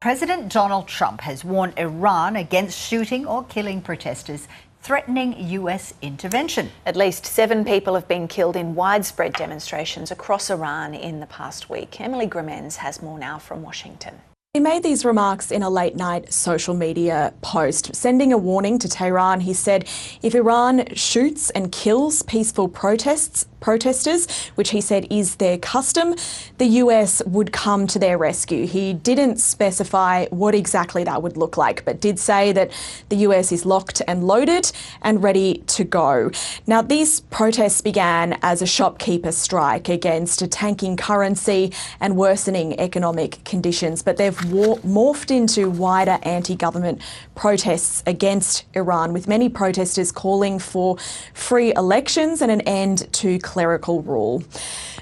President Donald Trump has warned Iran against shooting or killing protesters, threatening US intervention. At least 7 people have been killed in widespread demonstrations across Iran in the past week. Emily Grimenz has more now from Washington. He made these remarks in a late-night social media post, sending a warning to Tehran. He said if Iran shoots and kills peaceful protesters, which he said is their custom, the US would come to their rescue. He didn't specify what exactly that would look like, but did say that the US is locked and loaded and ready to go. Now, these protests began as a shopkeeper strike against a tanking currency and worsening economic conditions, but they've morphed into wider anti-government protests against Iran, with many protesters calling for free elections and an end to clerical rule.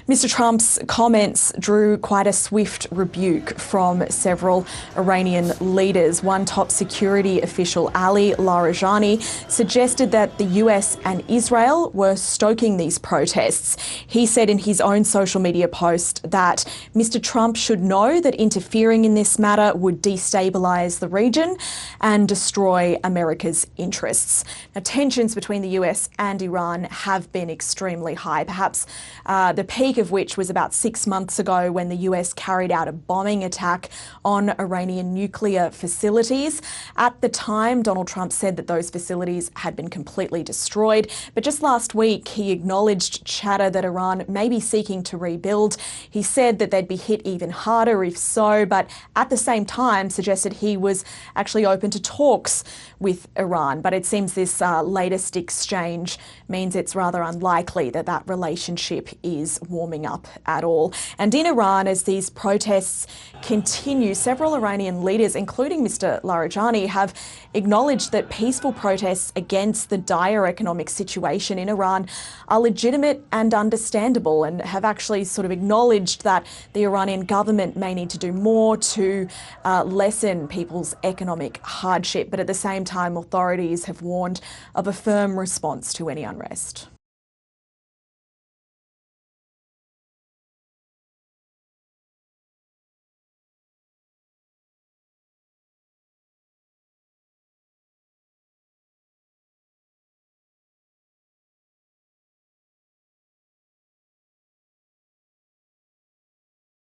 Mr. Trump's comments drew quite a swift rebuke from several Iranian leaders. One top security official, Ali Larijani, suggested that the US and Israel were stoking these protests. He said in his own social media post that Mr. Trump should know that interfering in this matter would destabilise the region and destroy America's interests. Now, tensions between the US and Iran have been extremely high, perhaps the peak of which was about 6 months ago when the US carried out a bombing attack on Iranian nuclear facilities. At the time, Donald Trump said that those facilities had been completely destroyed, but just last week he acknowledged chatter that Iran may be seeking to rebuild. He said that they'd be hit even harder if so, but at the same time suggested he was actually open to talks with Iran. But it seems this latest exchange means it's rather unlikely that that relationship is warming up at all. And in Iran, as these protests continue, several Iranian leaders, including Mr. Larijani, have acknowledged that peaceful protests against the dire economic situation in Iran are legitimate and understandable, and have actually sort of acknowledged that the Iranian government may need to do more to lessen people's economic hardship. But at the same time, authorities have warned of a firm response to any unrest.